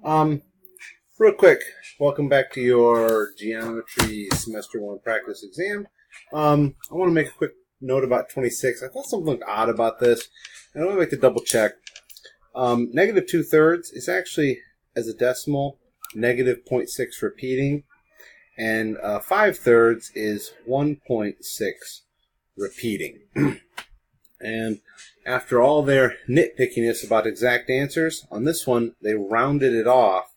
Real quick, welcome back to your Geometry Semester 1 practice exam. I want to make a quick note about 26. I thought something looked odd about this, and I would like to double check. Negative 2/3 is actually, as a decimal, negative 0.6 repeating, and 5/3 is 1.6 repeating. And after all their nitpickiness about exact answers, on this one, they rounded it off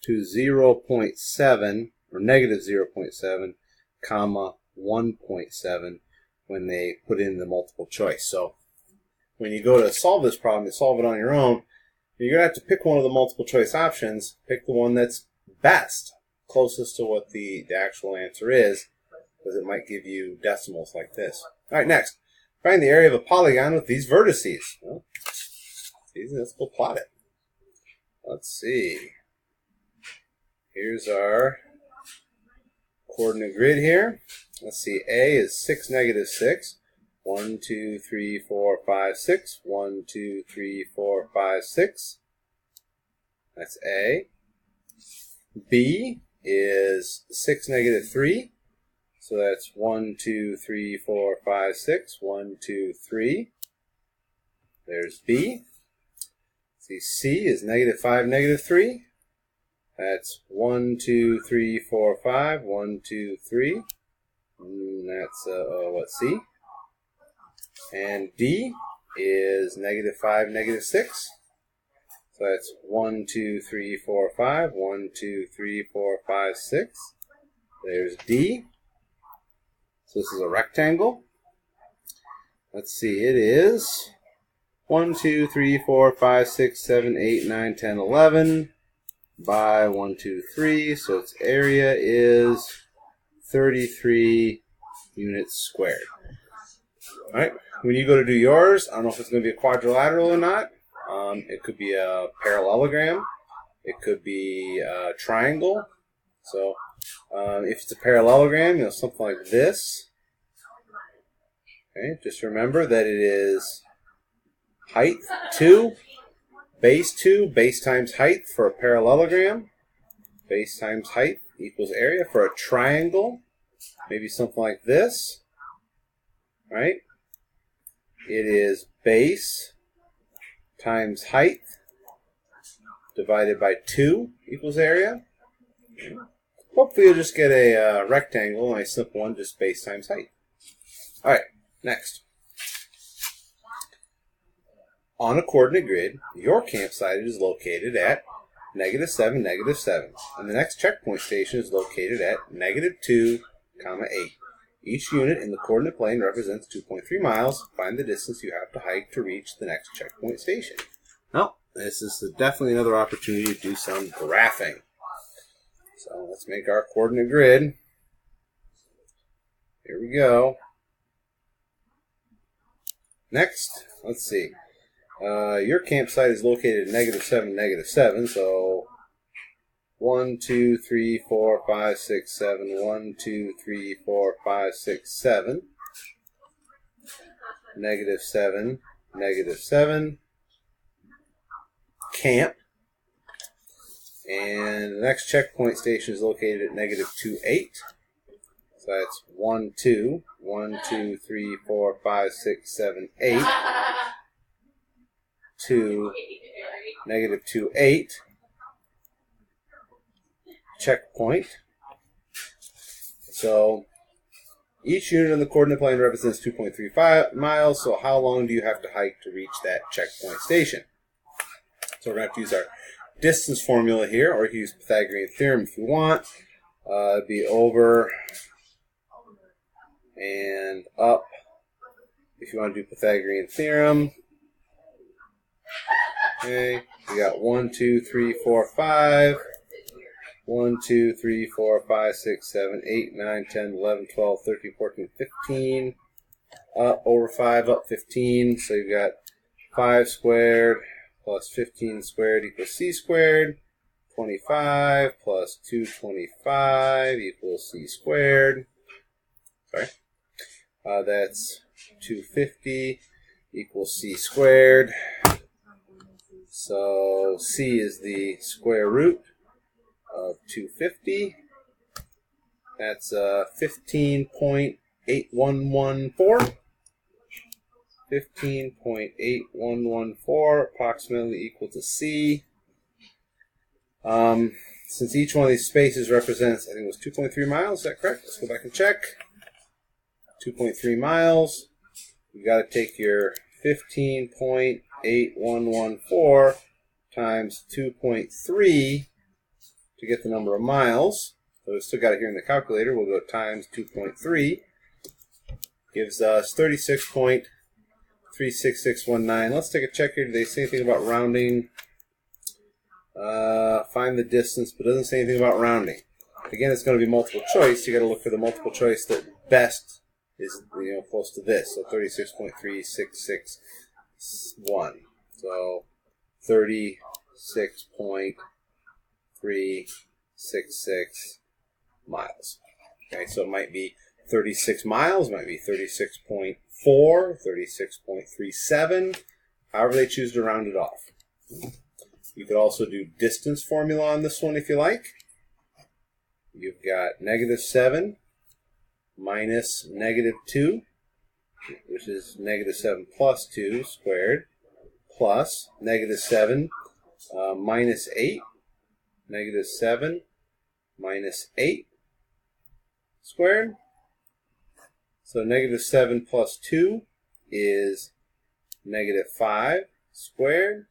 to 0.7 or negative 0.7 comma 1.7 when they put in the multiple choice. So when you go to solve this problem, you solve it on your own, you're going to have to pick one of the multiple choice options, pick the one that's best, closest to what the actual answer is, because it might give you decimals like this. All right, next. Find the area of a polygon with these vertices. Well, let's go plot it. Let's see. Here's our coordinate grid here. Let's see. A is 6, negative 6. 1, 2, 3, 4, 5, 6. 1, 2, 3, 4, 5, 6. That's A. B is 6, negative 3. So that's 1, 2, 3, 4, 5, 6. 1, 2, 3. There's B. See, C is negative 5, negative 3. That's 1, 2, 3, 4, 5. 1, 2, 3. And that's what's C. And D is negative 5, negative 6. So that's 1, 2, 3, 4, 5. 1, 2, 3, 4, 5, 6. There's D. So this is a rectangle. Let's see, it is 1, 2, 3, 4, 5, 6, 7, 8, 9, 10, 11 by 1, 2, 3. So its area is 33 units squared. All right, when you go to do yours, I don't know if it's going to be a quadrilateral or not. It could be a parallelogram. It could be a triangle. So if it's a parallelogram, something like this. Okay, just remember that it is height 2, base times height for a parallelogram. Base times height equals area for a triangle. Maybe something like this. Right? It is base times height divided by 2 equals area. Hopefully you'll just get a rectangle, a simple one, just base times height. All right, next. On a coordinate grid, your campsite is located at negative 7, negative 7. And the next checkpoint station is located at negative 2, comma 8. Each unit in the coordinate plane represents 2.3 miles. Find the distance you have to hike to reach the next checkpoint station. Well, this is definitely another opportunity to do some graphing. So let's make our coordinate grid. Here we go. Next, let's see. Your campsite is located at negative 7, negative 7. So 1, 2, 3, 4, 5, 6, 7. 1, 2, 3, 4, 5, 6, 7. Negative 7, negative 7. Camp. And the next checkpoint station is located at negative 2, 8. So that's 1, 2. 1, 2, 3, 4, 5, 6, 7, 8. 2, negative 2, 8. Checkpoint. So each unit on the coordinate plane represents 2.35 miles. So how long do you have to hike to reach that checkpoint station? So we're going to have to use our distance formula here, or you can use Pythagorean theorem if you want. It'd be over and up if you want to do Pythagorean theorem. Okay, we got 1, 2, 3, 4, 5. 1, 2, 3, 4, 5, 6, 7, 8, 9, 10, 11, 12, 13, 14, 15. Up over 5, up 15. So you've got 5 squared plus 15 squared equals c squared. 25 plus 225 equals c squared. Sorry. That's 250 equals c squared. So C is the square root of 250. That's 15.8114. 15.8114 approximately equal to C. Since each one of these spaces represents, I think it was 2.3 miles, is that correct? Let's go back and check. 2.3 miles. You got to take your 15.8114 times 2.3 to get the number of miles. So we still got it here in the calculator. We'll go times 2.3. Gives us 36.36619. Let's take a check here. Do they say anything about rounding? Find the distance, but it doesn't say anything about rounding. Again, it's going to be multiple choice. You got to look for the multiple choice that best is close to this. So 36.3661. So 36.366 miles. Okay, so it might be 36 miles, might be 36.4, 36.37, however they choose to round it off. You could also do distance formula on this one if you like. You've got -7 minus -2, which is -7 plus 2 squared, plus -7 minus 8, -7 minus 8 squared. So -7 plus 2 is -5 squared,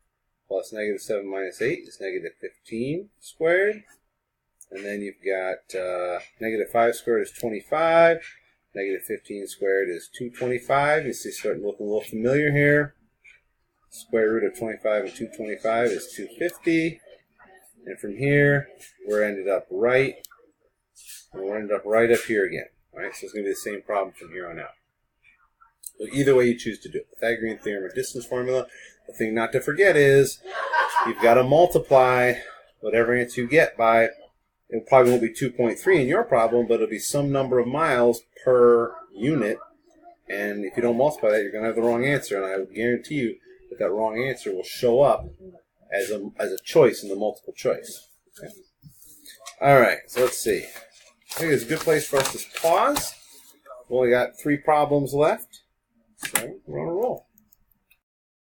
plus -7 minus 8 is -15 squared. And then you've got -5 squared is 25, -15 squared is 225. You see, starting to look a little familiar here. Square root of 25 and 225 is 250. And from here, we're ended up right. And we're ended up right up here again. All right, so it's going to be the same problem from here on out. So either way you choose to do it, Pythagorean theorem or distance formula, the thing not to forget is you've got to multiply whatever answer you get by, it probably won't be 2.3 in your problem, but it'll be some number of miles per unit. And if you don't multiply that, you're going to have the wrong answer. And I would guarantee you that that wrong answer will show up as a choice in the multiple choice. Okay. All right, so let's see. I think it's a good place for us to pause. We've only got 3 problems left, so we're on a roll.